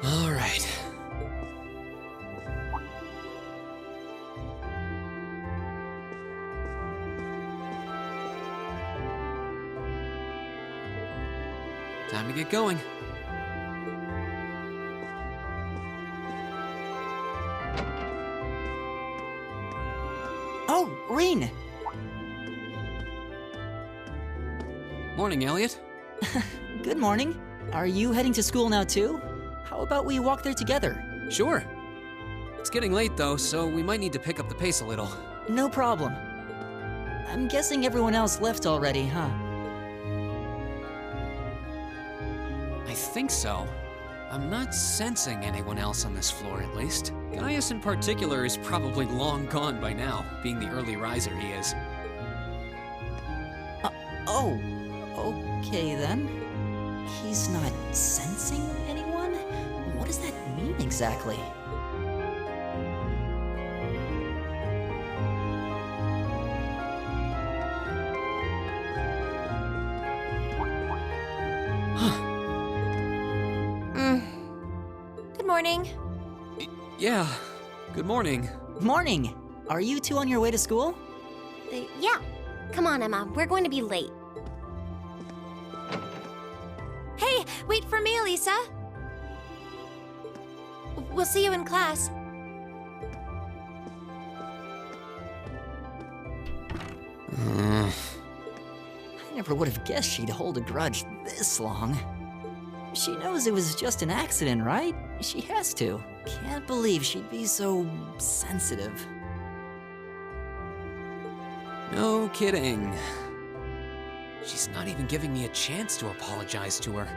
All right. Time to get going. Oh, Reen! Morning, Elliot. Good morning. Are you heading to school now too? How about we walk there together? Sure. It's getting late though, so we might need to pick up the pace a little. No problem. I'm guessing everyone else left already, huh? I think so. I'm not sensing anyone else on this floor, at least. Gaius in particular is probably long gone by now, being the early riser he is. Oh, okay then. He's not sensing anyone? What does that mean exactly? Good morning. Yeah, good morning. Morning! Are you two on your way to school? Yeah. Come on, Emma. We're going to be late. Hey, wait for me, Elisa. We'll see you in class. I never would have guessed she'd hold a grudge this long. She knows it was just an accident, right? She has to. Can't believe she'd be so sensitive. No kidding. She's not even giving me a chance to apologize to her.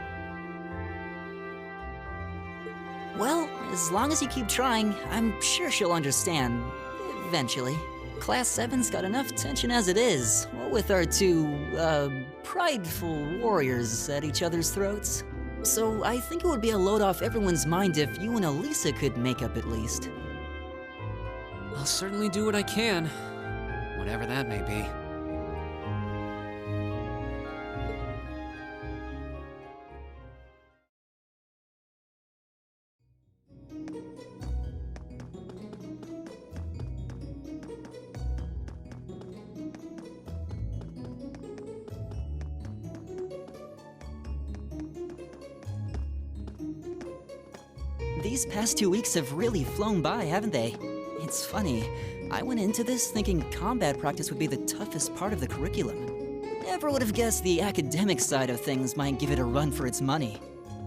Well, as long as you keep trying, I'm sure she'll understand. Eventually. Class 7's got enough tension as it is, what with our two, prideful warriors at each other's throats. So I think it would be a load off everyone's mind if you and Elisa could make up at least. I'll certainly do what I can, whatever that may be. These past 2 weeks have really flown by, haven't they? It's funny, I went into this thinking combat practice would be the toughest part of the curriculum. Never would have guessed the academic side of things might give it a run for its money.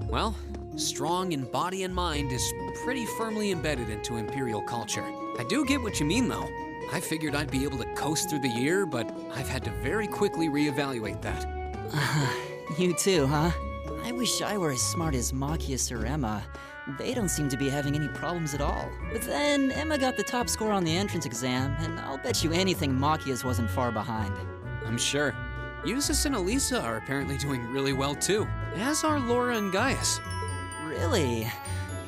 Well, strong in body and mind is pretty firmly embedded into Imperial culture. I do get what you mean, though. I figured I'd be able to coast through the year, but I've had to very quickly reevaluate that. You too, huh? I wish I were as smart as Machias or Emma. They don't seem to be having any problems at all. But then Emma got the top score on the entrance exam, and I'll bet you anything Machias wasn't far behind. I'm sure. Eustace and Elisa are apparently doing really well too, as are Laura and Gaius. Really?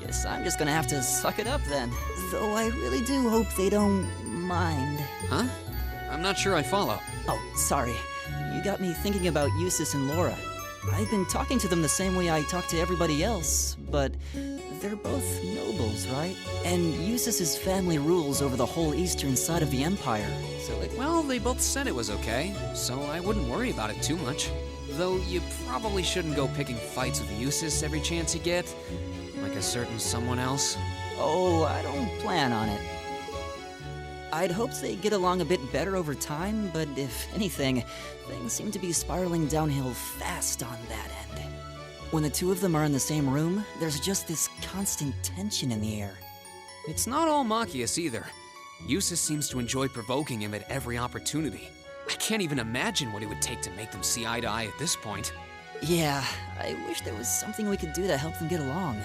Guess I'm just gonna have to suck it up then. Though I really do hope they don't mind. Huh? I'm not sure I follow. Oh, sorry. You got me thinking about Eustace and Laura. I've been talking to them the same way I talk to everybody else, but they're both nobles, right? And Eustace's family rules over the whole eastern side of the Empire, so Well, they both said it was okay, so I wouldn't worry about it too much. Though you probably shouldn't go picking fights with Eustace every chance you get, like a certain someone else. Oh, I don't plan on it. I'd hoped they'd get along a bit better over time, but if anything, things seem to be spiraling downhill fast on that end. When the two of them are in the same room, there's just this constant tension in the air. It's not all Machias either. Eustace seems to enjoy provoking him at every opportunity. I can't even imagine what it would take to make them see eye to eye at this point. Yeah, I wish there was something we could do to help them get along.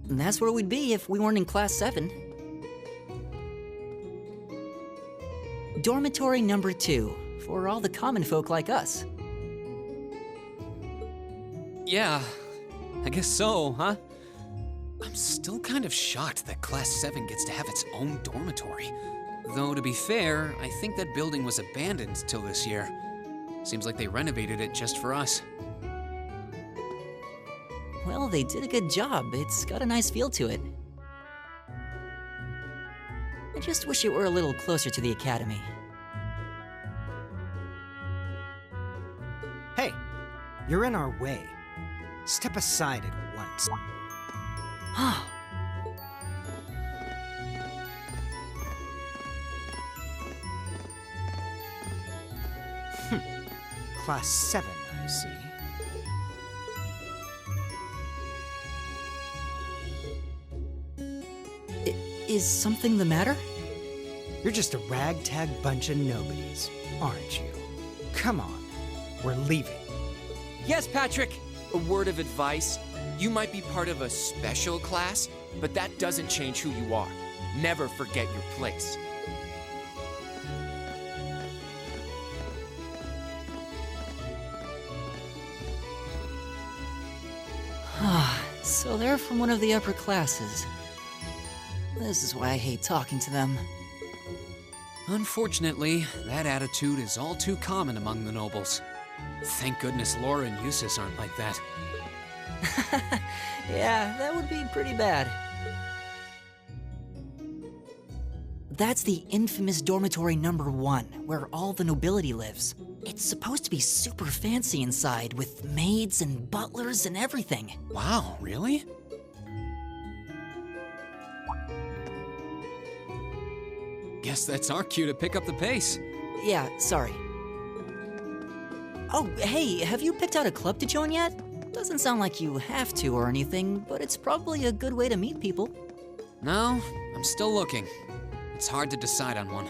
And that's where we'd be if we weren't in Class 7. Dormitory number 2, for all the common folk like us. Yeah, I guess so, huh? I'm still kind of shocked that Class 7 gets to have its own dormitory. Though, to be fair, I think that building was abandoned till this year. Seems like they renovated it just for us. Well, they did a good job. It's got a nice feel to it. I just wish it were a little closer to the academy. Hey, you're in our way. Step aside at once. Class 7, I see. Is something the matter? You're just a ragtag bunch of nobodies, aren't you? Come on, we're leaving. Yes, Patrick! A word of advice. You might be part of a special class, but that doesn't change who you are. Never forget your place. So they're from one of the upper classes. This is why I hate talking to them. Unfortunately, that attitude is all too common among the nobles. Thank goodness Laura and Eustace aren't like that. Yeah, that would be pretty bad. That's the infamous dormitory number 1, where all the nobility lives. It's supposed to be super fancy inside, with maids and butlers and everything. Wow, really? Guess that's our cue to pick up the pace. Yeah, sorry. Oh, hey, have you picked out a club to join yet? Doesn't sound like you have to or anything, but it's probably a good way to meet people. No, I'm still looking. It's hard to decide on one.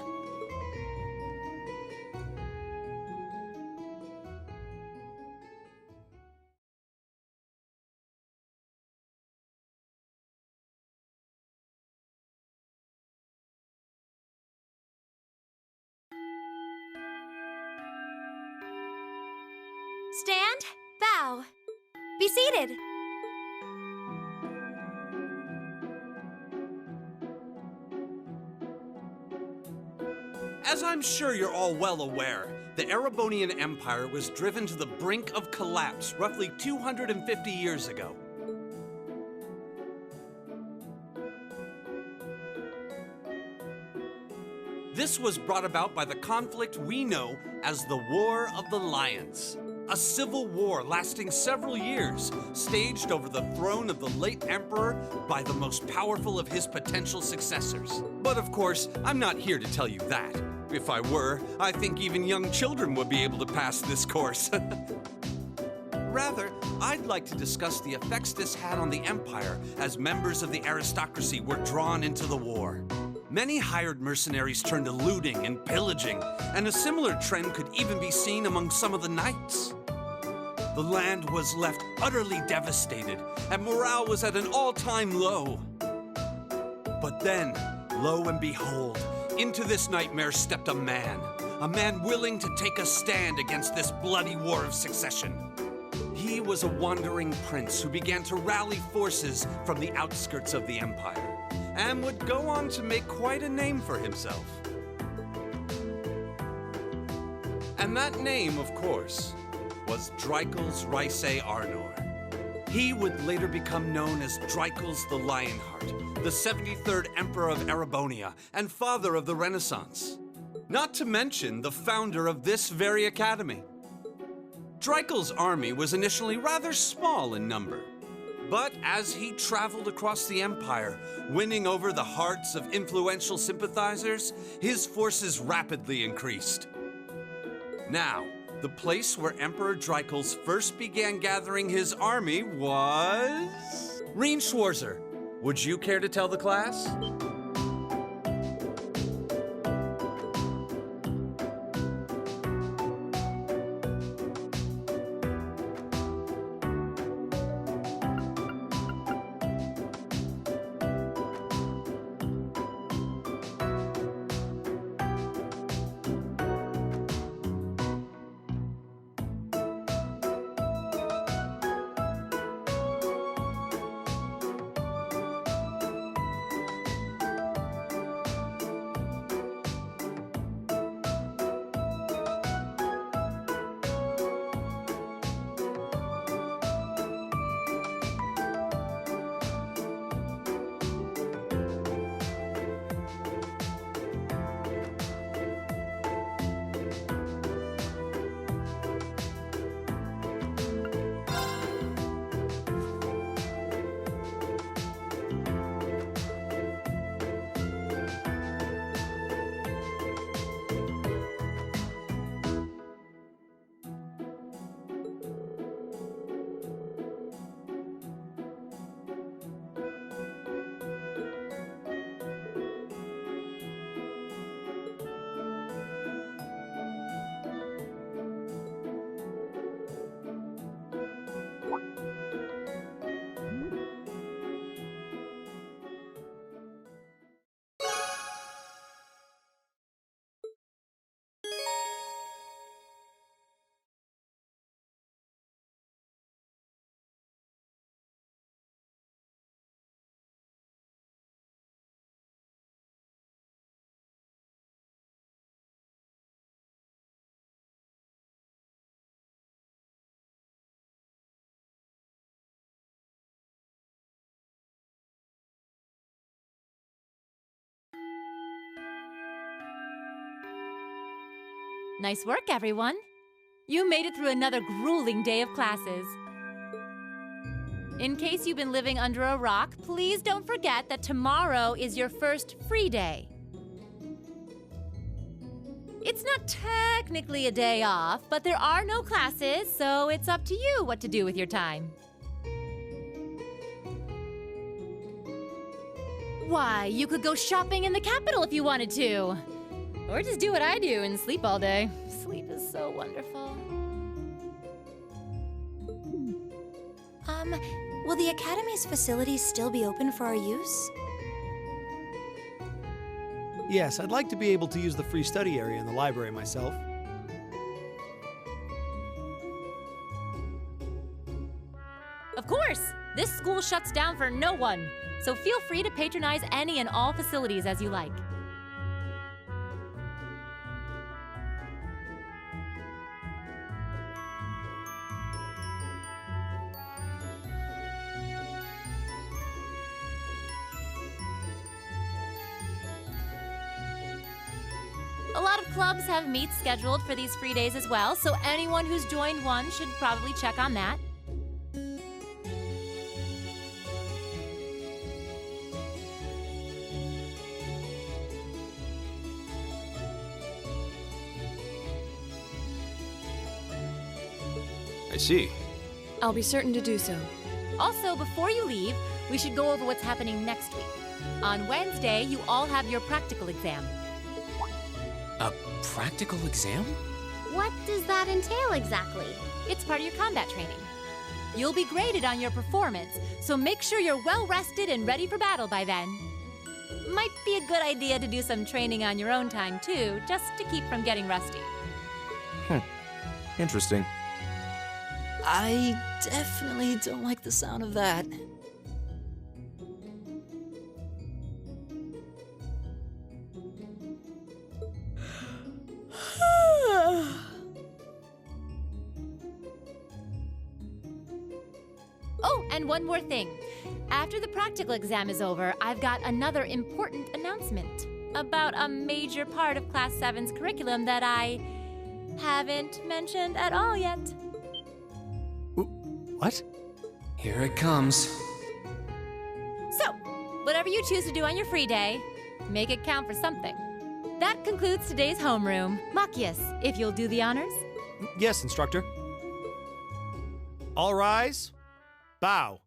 Stand, bow, be seated. As I'm sure you're all well aware, the Erebonian Empire was driven to the brink of collapse roughly 250 years ago. This was brought about by the conflict we know as the War of the Lions. A civil war lasting several years, staged over the throne of the late emperor by the most powerful of his potential successors. But of course, I'm not here to tell you that. If I were, I think even young children would be able to pass this course. Rather, I'd like to discuss the effects this had on the empire as members of the aristocracy were drawn into the war. Many hired mercenaries turned to looting and pillaging, and a similar trend could even be seen among some of the knights. The land was left utterly devastated, and morale was at an all-time low. But then, lo and behold, into this nightmare stepped a man willing to take a stand against this bloody war of succession. He was a wandering prince who began to rally forces from the outskirts of the empire, and would go on to make quite a name for himself. And that name, of course, was Drycles Ricey Arnor. He would later become known as Drycles the Lionheart, the 73rd Emperor of Erebonia and father of the Renaissance. Not to mention the founder of this very academy. Drycles' army was initially rather small in number, but as he traveled across the empire, winning over the hearts of influential sympathizers, his forces rapidly increased. Now, the place where Emperor Drycles first began gathering his army was... Reen Schwarzer, would you care to tell the class? Nice work, everyone. You made it through another grueling day of classes. In case you've been living under a rock, please don't forget that tomorrow is your first free day. It's not technically a day off, but there are no classes, so it's up to you what to do with your time. Why, you could go shopping in the capital if you wanted to. Or just do what I do and sleep all day. Sleep is so wonderful. Will the Academy's facilities still be open for our use? Yes, I'd like to be able to use the free study area in the library myself. Of course! This school shuts down for no one, so feel free to patronize any and all facilities as you like. A lot of clubs have meets scheduled for these free days as well, so anyone who's joined one should probably check on that. I see. I'll be certain to do so. Also, before you leave, we should go over what's happening next week. On Wednesday, you all have your practical exam. A practical exam? What does that entail exactly? It's part of your combat training. You'll be graded on your performance, so make sure you're well rested and ready for battle by then. Might be a good idea to do some training on your own time, too, just to keep from getting rusty. Interesting. I definitely don't like the sound of that. Oh, and one more thing. After the practical exam is over, I've got another important announcement about a major part of Class 7's curriculum that I haven't mentioned at all yet. What? Here it comes. So, whatever you choose to do on your free day, make it count for something. That concludes today's homeroom. Machias, if you'll do the honors. Yes, instructor. All rise. Bow.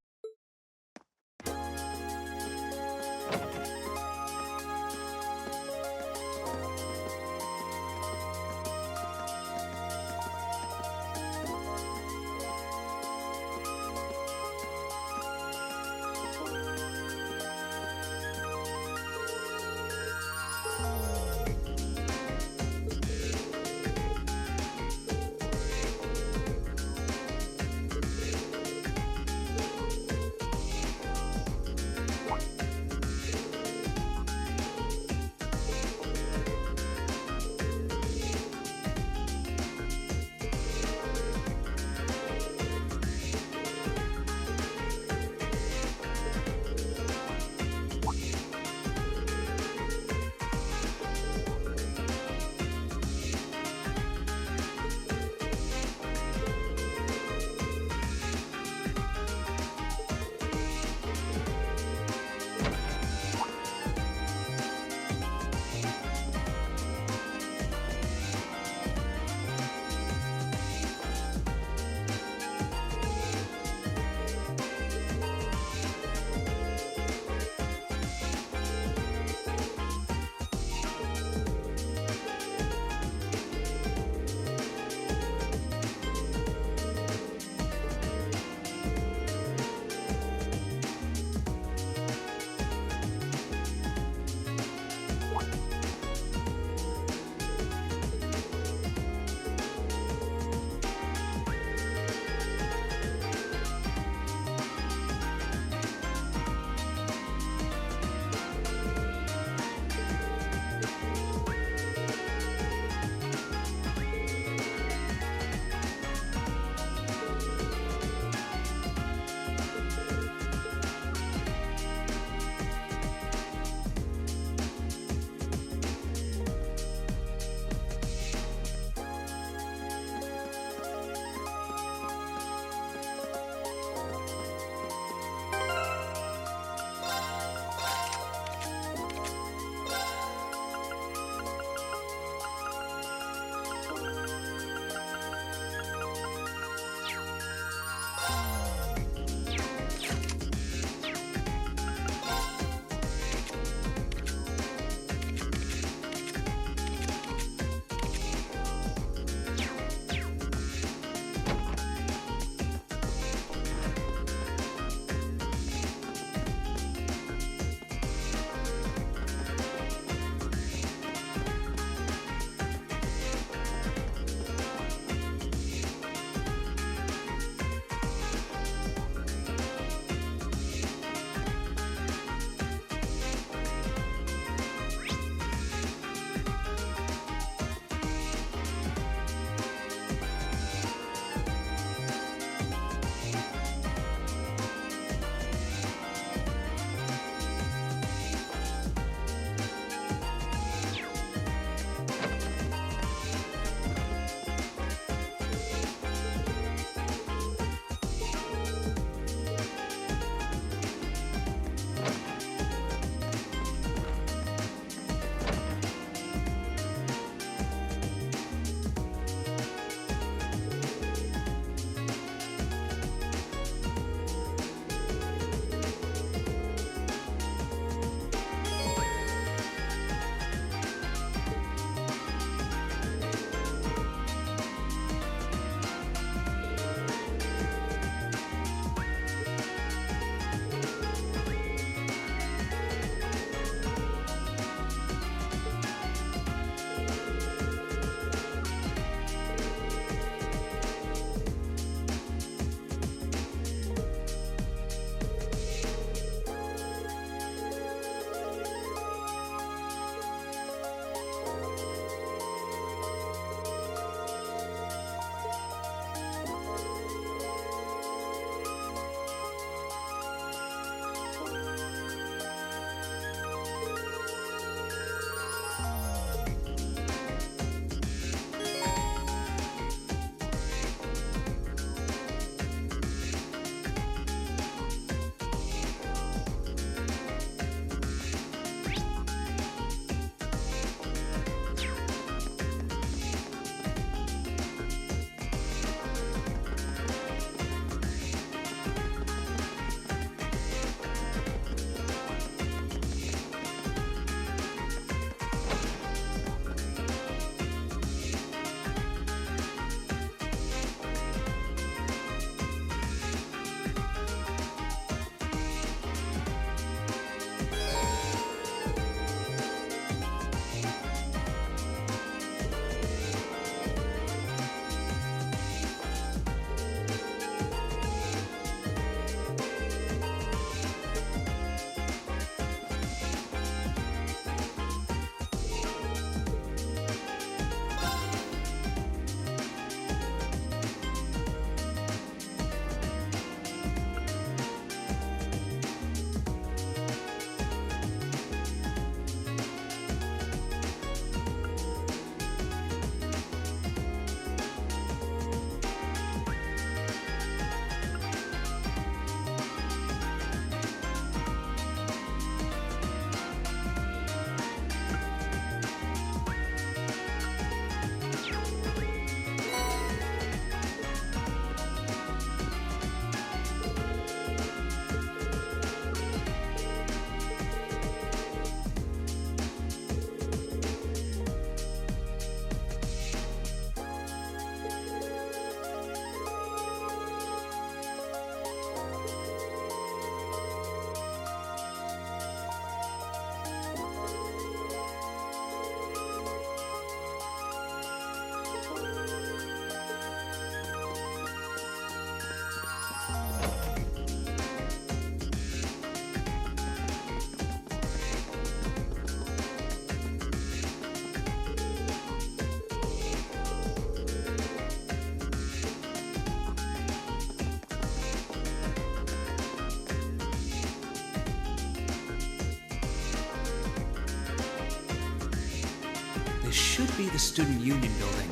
this should be the Student Union building.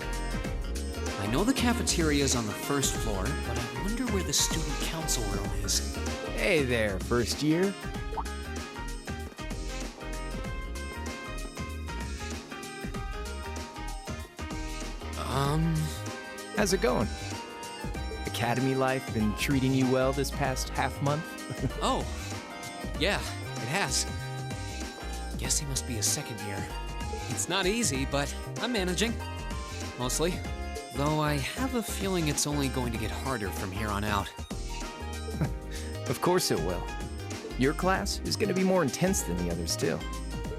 I know the cafeteria is on the first floor, but I wonder where the Student Council room is. Hey there, first year. How's it going? Academy life been treating you well this past half month? Oh, yeah, it has. Guess he must be a second year. It's not easy, but I'm managing. Mostly. Though I have a feeling it's only going to get harder from here on out. Of course it will. Your class is going to be more intense than the others too.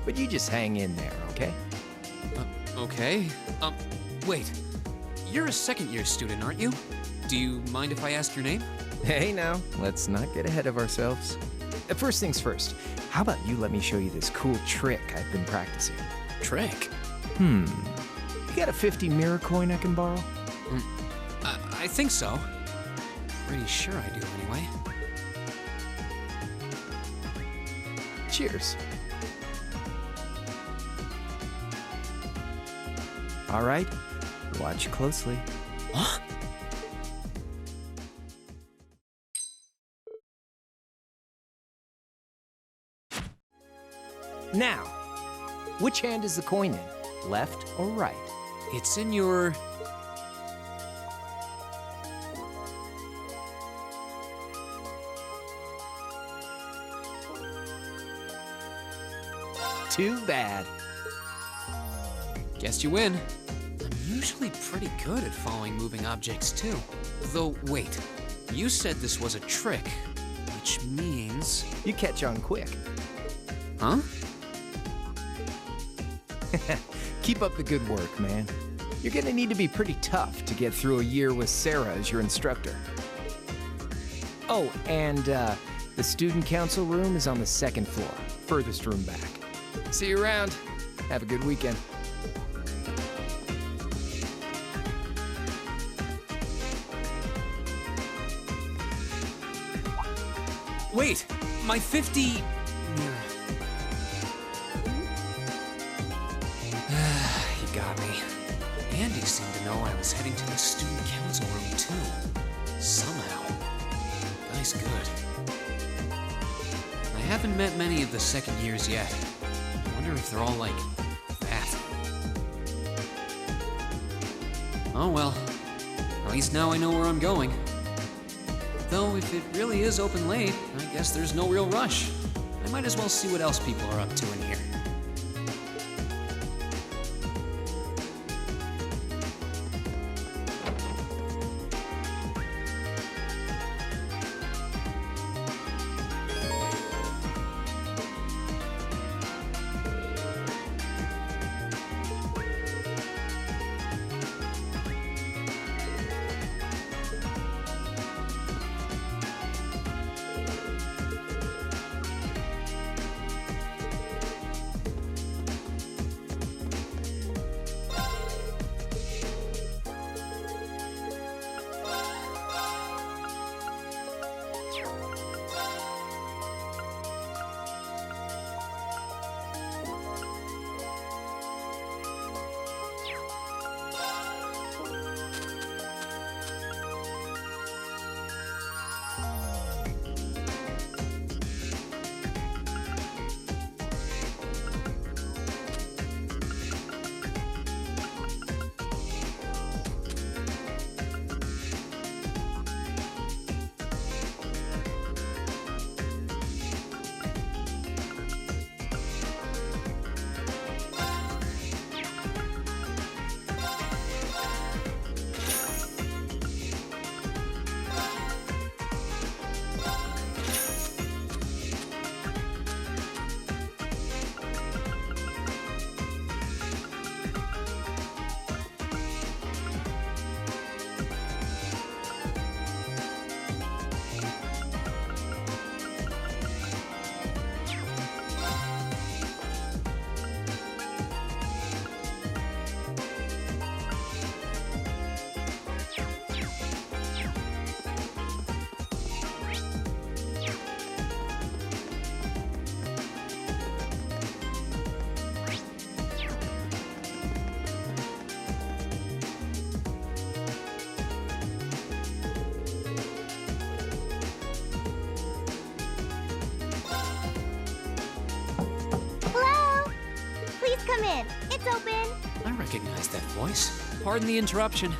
But you just hang in there, okay? Okay. Wait. You're a second-year student, aren't you? Do you mind if I ask your name? Hey now, let's not get ahead of ourselves. First things first, how about you let me show you this cool trick I've been practicing? Trick? You got a 50 mirror coin I can borrow? I think so. Pretty sure I do, anyway. Cheers. All right, watch closely. Huh? Now, which hand is the coin in? Left or right? It's in your... Too bad. Guess you win. I'm usually pretty good at following moving objects, too. Though, wait. You said this was a trick, which means... You catch on quick. Huh? Keep up the good work, man. You're gonna need to be pretty tough to get through a year with Sarah as your instructor. Oh, and the student council room is on the second floor, furthest room back. See you around. Have a good weekend. Wait! My 50... You got me. Andy seemed to know I was heading to the student council room, too. Somehow. Guy's good. I haven't met many of the second years yet. I wonder if they're all like that. Oh well. At least now I know where I'm going. Though if it really is open late, I guess there's no real rush. I might as well see what else people are up to in here. Come in. It's open. I recognize that voice. Pardon the interruption.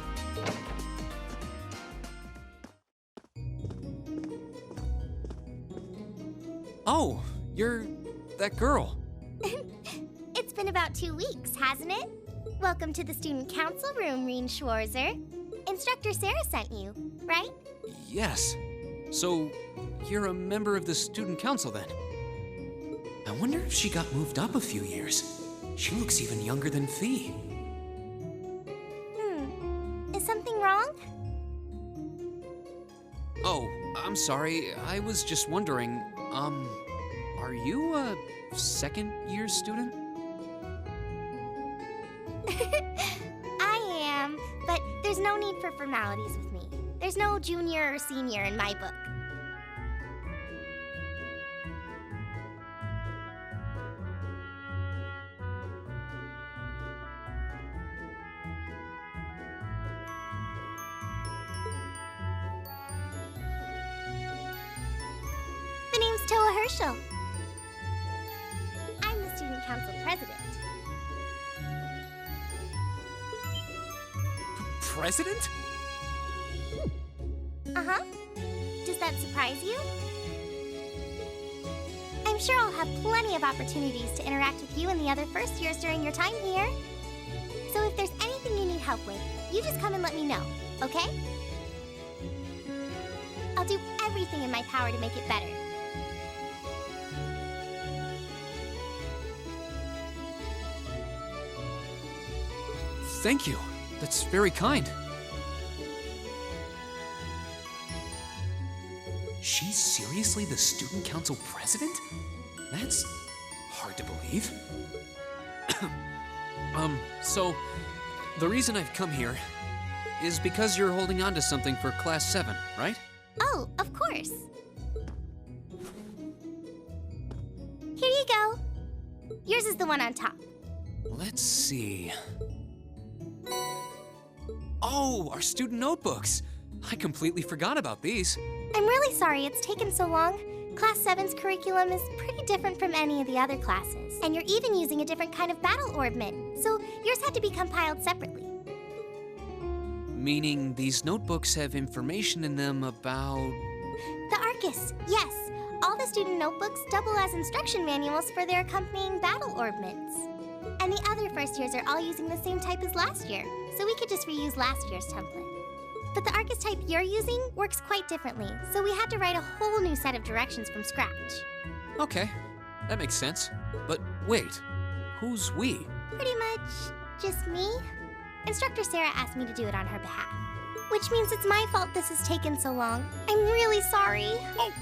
Oh, you're that girl. It's been about 2 weeks, hasn't it? Welcome to the student council room, Reen Schwarzer. Instructor Sarah sent you, right? Yes. So, you're a member of the student council then? I wonder if she got moved up a few years. She looks even younger than Fee. Is something wrong? Oh, I'm sorry. I was just wondering, are you a second-year student? I am, but there's no need for formalities with me. There's no junior or senior in my book. The name's Toa Herschel. I'm the student council president. President? Uh-huh. Does that surprise you? I'm sure I'll have plenty of opportunities to interact with you and the other first years during your time here. So if there's anything you need help with, you just come and let me know, okay? I'll do everything in my power to make it better. Thank you. That's very kind. She's seriously the student council president? That's hard to believe. So, the reason I've come here is because you're holding on to something for Class 7, right? Oh, of course. Here you go. Yours is the one on top. Let's see. Oh, our student notebooks. I completely forgot about these. I'm really sorry it's taken so long. Class 7's curriculum is pretty different from any of the other classes. And you're even using a different kind of battle orbment, so yours had to be compiled separately. Meaning these notebooks have information in them about... The Arcus, yes. All the student notebooks double as instruction manuals for their accompanying battle orbments. And the other first years are all using the same type as last year, so we could just reuse last year's template. But the Arcus type you're using works quite differently, so we had to write a whole new set of directions from scratch. Okay, that makes sense. But wait, who's we? Pretty much just me. Instructor Sarah asked me to do it on her behalf. Which means it's my fault this has taken so long. I'm really sorry. Oh,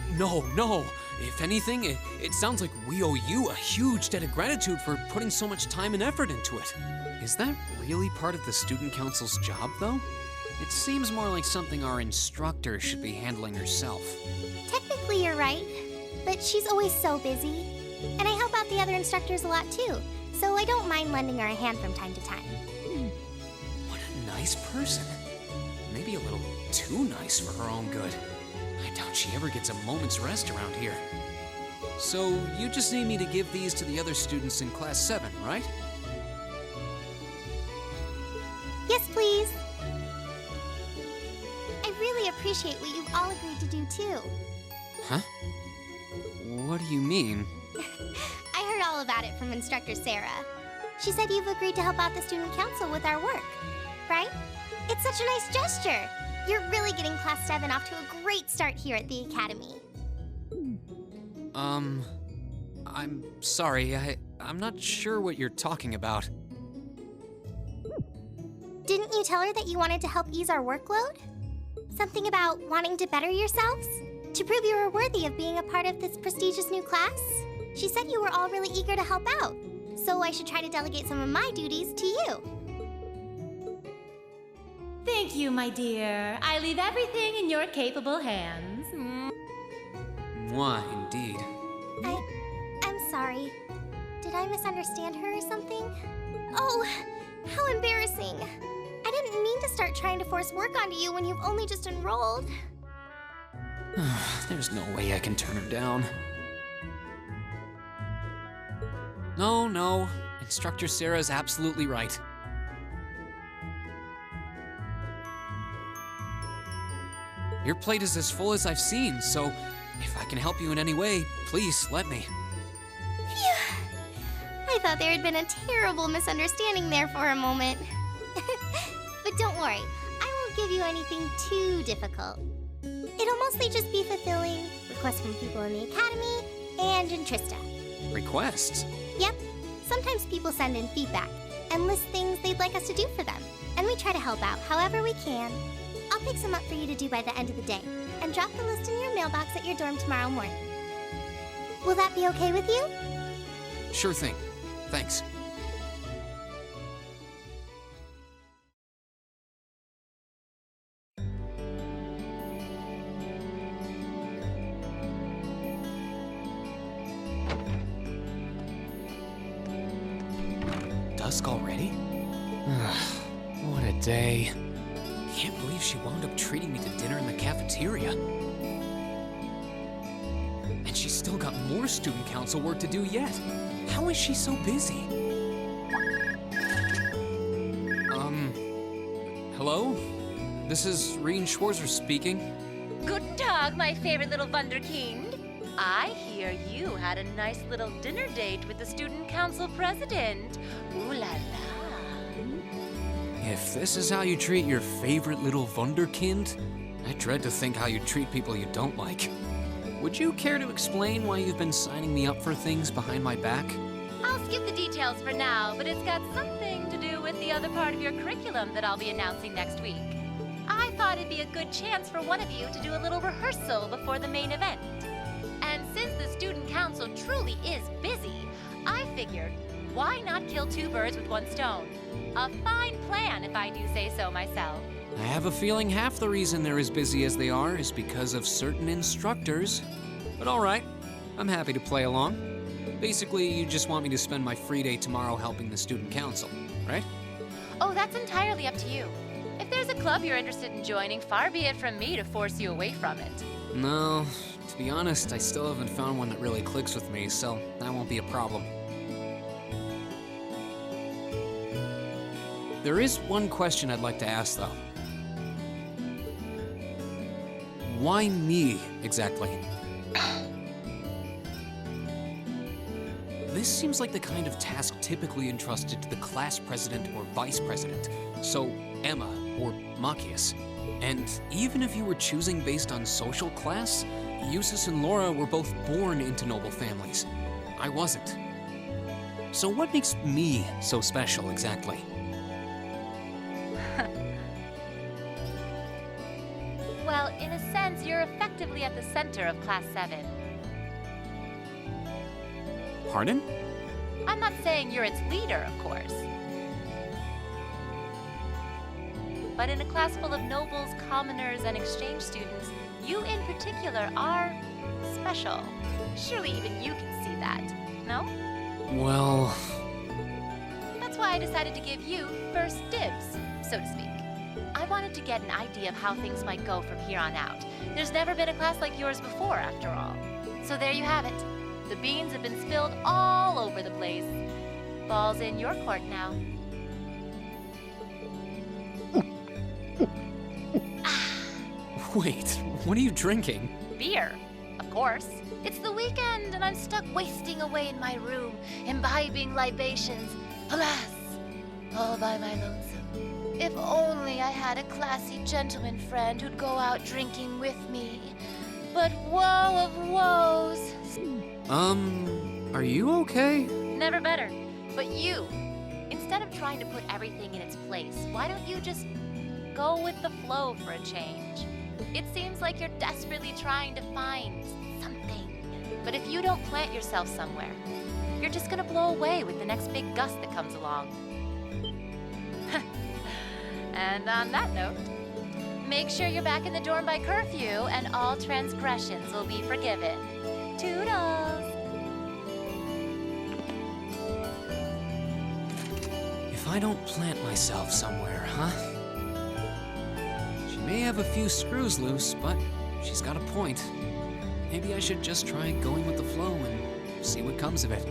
no. If anything, it sounds like we owe you a huge debt of gratitude for putting so much time and effort into it. Is that really part of the student council's job, though? It seems more like something our instructor should be handling herself. Technically, you're right, but she's always so busy. And I help out the other instructors a lot, too, so I don't mind lending her a hand from time to time. What a nice person. Maybe a little too nice for her own good. I doubt she ever gets a moment's rest around here. So, you just need me to give these to the other students in Class 7, right? Yes, please. I really appreciate what you've all agreed to do, too. Huh? What do you mean? I heard all about it from Instructor Sarah. She said you've agreed to help out the student council with our work, right? It's such a nice gesture. You're really getting Class 7 off to a great start here at the Academy. I'm sorry, I'm not sure what you're talking about. Didn't you tell her that you wanted to help ease our workload? Something about wanting to better yourselves? To prove you were worthy of being a part of this prestigious new class? She said you were all really eager to help out, so I should try to delegate some of my duties to you. Thank you, my dear. I leave everything in your capable hands. Mwah, indeed. I'm sorry. Did I misunderstand her or something? Oh, how embarrassing. I didn't mean to start trying to force work onto you when you've only just enrolled. There's no way I can turn her down. No, Instructor Sarah's absolutely right. Your plate is as full as I've seen, so if I can help you in any way, please let me. Phew! I thought there had been a terrible misunderstanding there for a moment. But don't worry, I won't give you anything too difficult. It'll mostly just be fulfilling requests from people in the Academy and in Trista. Requests? Yep. Sometimes people send in feedback and list things they'd like us to do for them, and we try to help out however we can. I'll pick some up for you to do by the end of the day, and drop the list in your mailbox at your dorm tomorrow morning. Will that be okay with you? Sure thing. Thanks. Dusk already? What a day. Can't believe she wound up treating me to dinner in the cafeteria. And she's still got more student council work to do yet. How is she so busy? Hello? This is Reen Schwarzer speaking. Guten Tag, my favorite little Wunderkind. I hear you had a nice little dinner date with the student council president. Ooh la la. If this is how you treat your favorite little Wunderkind, I dread to think how you treat people you don't like. Would you care to explain why you've been signing me up for things behind my back? I'll skip the details for now, but it's got something to do with the other part of your curriculum that I'll be announcing next week. I thought it'd be a good chance for one of you to do a little rehearsal before the main event. And since the student council truly is busy, I figured, why not kill two birds with one stone? A fine plan, if I do say so myself. I have a feeling half the reason they're as busy as they are is because of certain instructors. But all right, I'm happy to play along. Basically, you just want me to spend my free day tomorrow helping the student council, right? Oh, that's entirely up to you. If there's a club you're interested in joining, far be it from me to force you away from it. No, to be honest, I still haven't found one that really clicks with me, so that won't be a problem. There is one question I'd like to ask, though. Why me, exactly? This seems like the kind of task typically entrusted to the class president or vice president, so Emma or Machias. And even if you were choosing based on social class, Eustace and Laura were both born into noble families. I wasn't. So what makes me so special, exactly? Well, in a sense, you're effectively at the center of Class 7. Pardon? I'm not saying you're its leader, of course. But in a class full of nobles, commoners, and exchange students, you in particular are special. Surely even you can see that, no? Well... That's why I decided to give you first dibs, so to speak. I wanted to get an idea of how things might go from here on out. There's never been a class like yours before, after all. So there you have it. The beans have been spilled all over the place. Ball's in your court now. Wait, what are you drinking? Beer, of course. It's the weekend and I'm stuck wasting away in my room, imbibing libations. Alas, all by my lonesome. If only I had a classy gentleman friend who'd go out drinking with me. But woe of woes. Are you okay? Never better. But you, instead of trying to put everything in its place, why don't you just go with the flow for a change? It seems like you're desperately trying to find something. But if you don't plant yourself somewhere, you're just gonna blow away with the next big gust that comes along. And on that note, make sure you're back in the dorm by curfew and all transgressions will be forgiven. Toodles! If I don't plant myself somewhere, huh? She may have a few screws loose, but she's got a point. Maybe I should just try going with the flow and see what comes of it.